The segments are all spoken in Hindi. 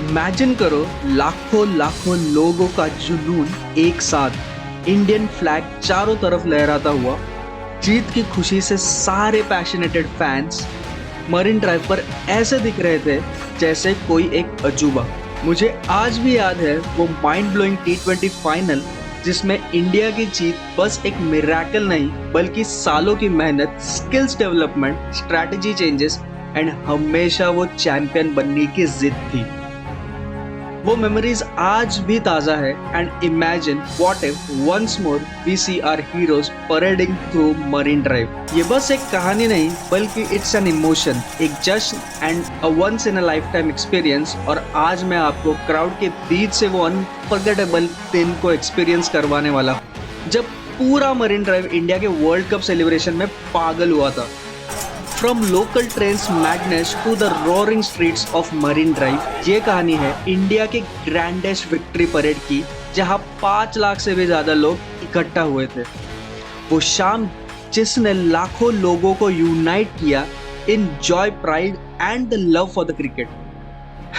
इमेजिन करो लाखों लाखों लोगों का जुनून एक साथ, इंडियन फ्लैग चारों तरफ लहराता हुआ, जीत की खुशी से सारे पैशनेटेड फैंस मरीन ड्राइव पर ऐसे दिख रहे थे जैसे कोई एक अजूबा। मुझे आज भी याद है वो माइंड ब्लोइंग T20 फाइनल जिसमें इंडिया की जीत बस एक मिरेकल नहीं बल्कि सालों की मेहनत, skills development, strategy changes and हमेशा वो चैंपियन बनने की जिद थी। वो मेमोरीज आज भी ताज़ा है and imagine what if once more we see our heroes parading through Marine Drive. ये बस एक कहानी नहीं बल्कि इट्स एन इमोशन, एक जश्न and a once in a lifetime experience. और आज मैं आपको क्राउड के बीच से वो अनफॉरगेटेबल दिन को एक्सपीरियंस करवाने वाला हूँ जब पूरा मरीन ड्राइव इंडिया के वर्ल्ड कप सेलिब्रेशन में पागल हुआ था। From local trains madness to the roaring streets of Marine Drive, ये कहानी है इंडिया के ग्रैंडेस्ट विक्ट्री परेड की, जहां 5 लाख से भी ज़्यादा लोग इकट्ठा हुए थे। वो शाम जिसने लाखों लोगों को यूनाइट किया in joy, pride and the love for the cricket.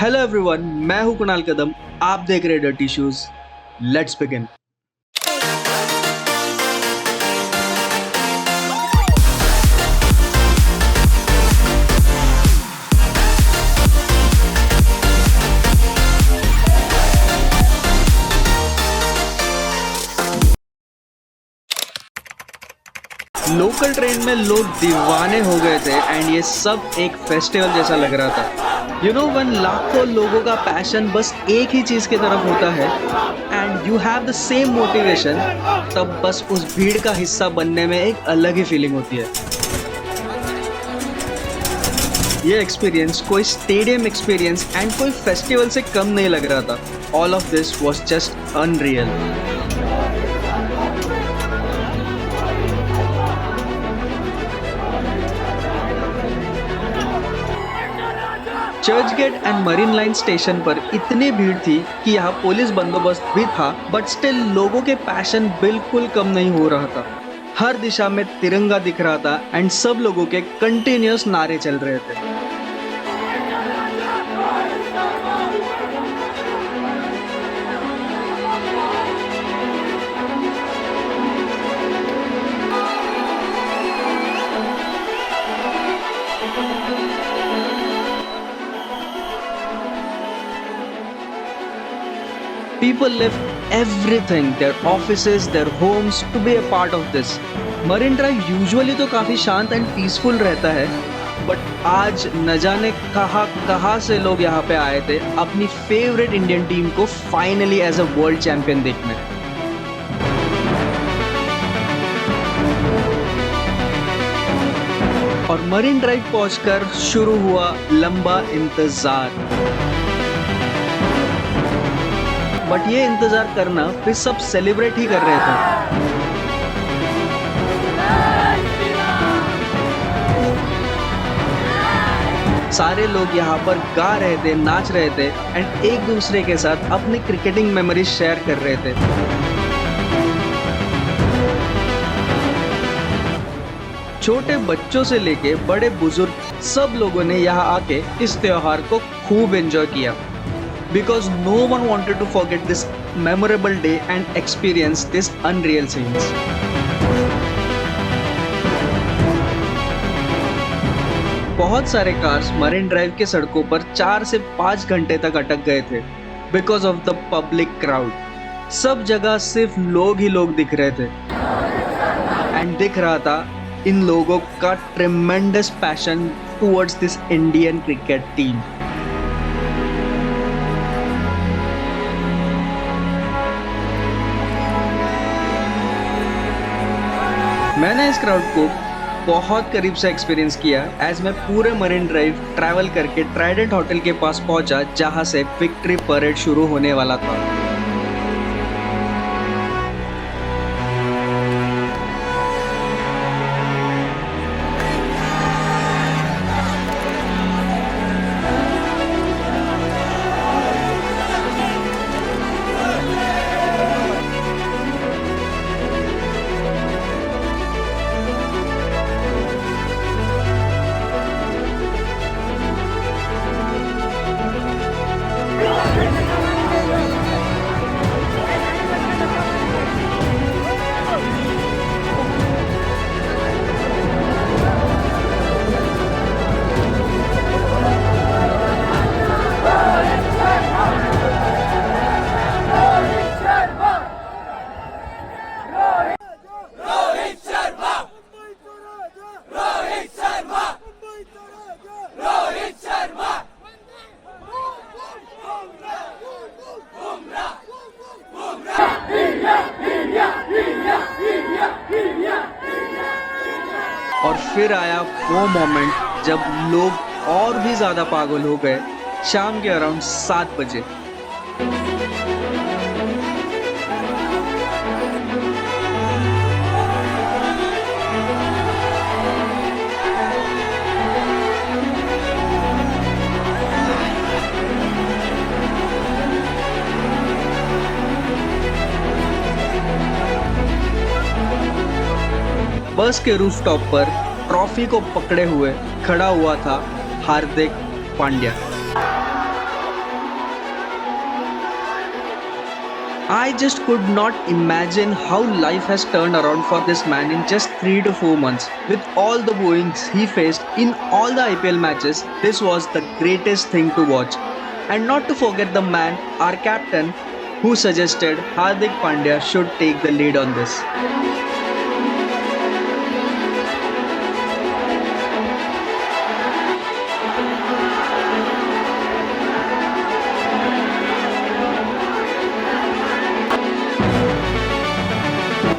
Hello everyone, मैं हूं कुणाल कदम, आप देख रहे dirty shoes. Let's begin. Local train में लोग दीवाने हो गए थे एंड ये सब एक फेस्टिवल जैसा लग रहा था। यू नो वन लाखों लोगों का पैशन बस एक ही चीज़ की तरफ होता है and you have the same motivation, तब बस उस भीड़ का हिस्सा बनने में एक अलग ही फीलिंग होती है। ये एक्सपीरियंस कोई स्टेडियम एक्सपीरियंस एंड कोई फेस्टिवल से कम नहीं लग रहा था। All of this was just unreal. Churchgate and Marine Line station पर इतनी भीड़ थी कि यहाँ पुलिस बंदोबस्त भी था, बट स्टिल लोगों के पैशन बिल्कुल कम नहीं हो रहा था। हर दिशा में तिरंगा दिख रहा था एंड सब लोगों के कंटिन्यूअस नारे चल रहे थे। People left everything, their offices, their homes to be a part of this. Marine Drive usually तो काफ़ी शांत एंड पीसफुल रहता है, बट आज न जाने कहाँ से लोग यहाँ पे आए थे अपनी फेवरेट इंडियन टीम को finally as a world champion देखने। और मरीन ड्राइव पहुंचकर शुरू हुआ लंबा इंतजार। बट ये इंतजार करना फिर सब सेलिब्रेट ही कर रहे थे। सारे लोग यहाँ पर गा रहे थे, नाच रहे थे एंड एक दूसरे के साथ अपनी क्रिकेटिंग मेमोरीज शेयर कर रहे थे। छोटे बच्चों से लेके बड़े बुजुर्ग सब लोगों ने यहाँ आके इस त्योहार को खूब एंजॉय किया। Because no one wanted to forget this memorable day and experience this unreal scenes. बहुत सारे कार्स मरीन ड्राइव के सड़कों पर 4 से 5 घंटे तक अटक गए थे because of the public crowd. सब जगह सिर्फ लोग ही लोग दिख रहे थे एंड दिख रहा था इन लोगों का tremendous passion towards this Indian cricket team. मैंने इस क्राउड को बहुत करीब से एक्सपीरियंस किया एज मैं पूरे मरीन ड्राइव ट्रैवल करके ट्राइडेंट होटल के पास पहुंचा जहां से विक्ट्री परेड शुरू होने वाला था। फिर आया वो मोमेंट जब लोग और भी ज्यादा पागल हो गए। शाम के अराउंड 7 बजे बस के रूफटॉप पर ट्रॉफी को पकड़े हुए खड़ा हुआ था Hardik Pandya. I just could not imagine how life has turned around for this man in just 3 to 4 months. With all the booings he faced in all the IPL matches, this was the greatest thing to watch. And not to forget the man, our captain, who suggested Hardik Pandya should take the lead on this.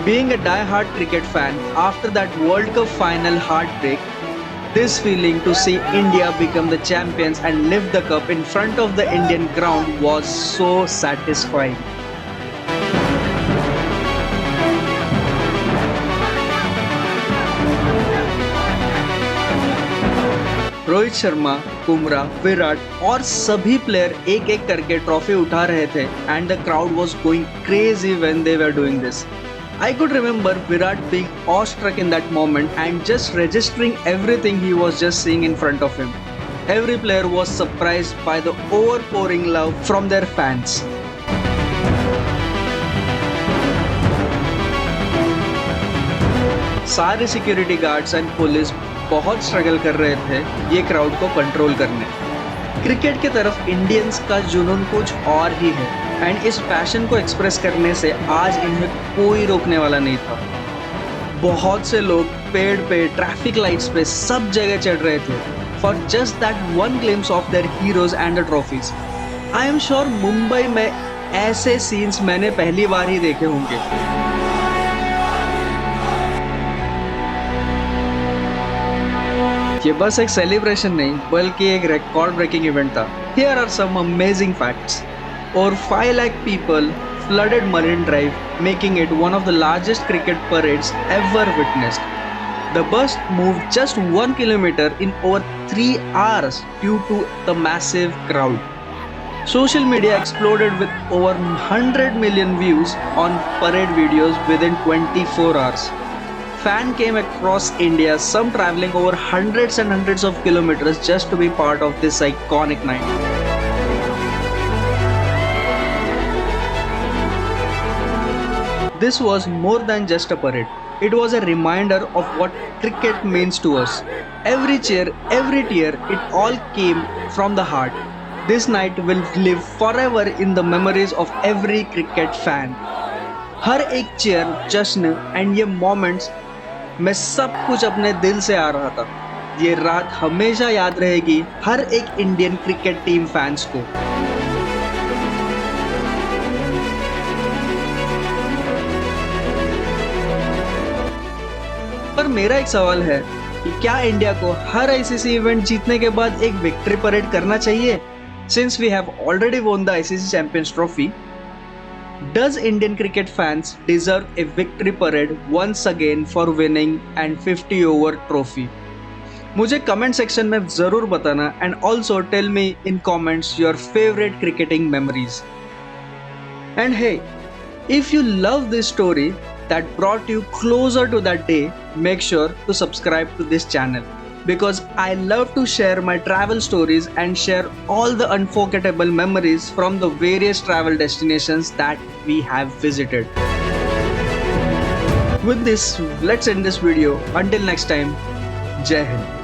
Being a die-hard cricket fan, after that World Cup final heartbreak, this feeling to see India become the champions and lift the cup in front of the Indian ground was so satisfying. Rohit Sharma, Bumrah, Virat और सभी प्लेयर एक एक करके ट्रॉफी उठा रहे थे and the crowd was going crazy when they were doing this. I could remember Virat being awestruck in that moment and just registering everything he was just seeing in front of him. Every player was surprised by the overpouring love from their fans. सारे सिक्योरिटी गार्ड्स एंड पुलिस बहुत स्ट्रगल कर रहे थे ये क्राउड को कंट्रोल करने। क्रिकेट की तरफ इंडियंस का जुनून कुछ और ही है एंड इस पैशन को एक्सप्रेस करने से आज इन्हें कोई रोकने वाला नहीं था। बहुत से लोग पेड़ पे, ट्रैफिक लाइट्स पे, सब जगह चढ़ रहे थे for just that one glimpse of their heroes and the trophies. I am sure Mumbai में ऐसे सीन्स मैंने पहली बार ही देखे होंगे। ये बस एक सेलिब्रेशन नहीं बल्कि एक रिकॉर्ड ब्रेकिंग इवेंट था। Here are some amazing facts. Over 5 lakh people flooded Marine Drive, making it one of the largest cricket parades ever witnessed. The bus moved just 1 kilometer in over 3 hours due to the massive crowd. Social media exploded with over 100 million views on parade videos within 24 hours. Fans came across India, some traveling over hundreds and hundreds of kilometers just to be part of this iconic night. This was more than just a parade. It was a reminder of what cricket means to us. Every cheer, every tear, it all came from the heart. This night will live forever in the memories of every cricket fan. हर एक चेयर, जश्न एंड ये मोमेंट्स में सब कुछ अपने दिल से आ रहा था। ये रात हमेशा याद रहेगी हर एक इंडियन क्रिकेट टीम फैंस को। पर मेरा एक सवाल है कि क्या इंडिया को हर आईसीसी इवेंट जीतने के बाद एक विक्ट्री परेड करना चाहिए? Since we have already won the ICC Champions Trophy, does Indian cricket fans deserve a victory parade once again for winning and 50 over trophy? मुझे कमेंट सेक्शन में जरूर बताना and also tell me in comments your favorite cricketing memories. And hey, if you love this story that brought you closer to that day, make sure to subscribe to this channel because I love to share my travel stories and share all the unforgettable memories from the various travel destinations that we have visited. With this, let's end this video. Until next time, Jai Hind.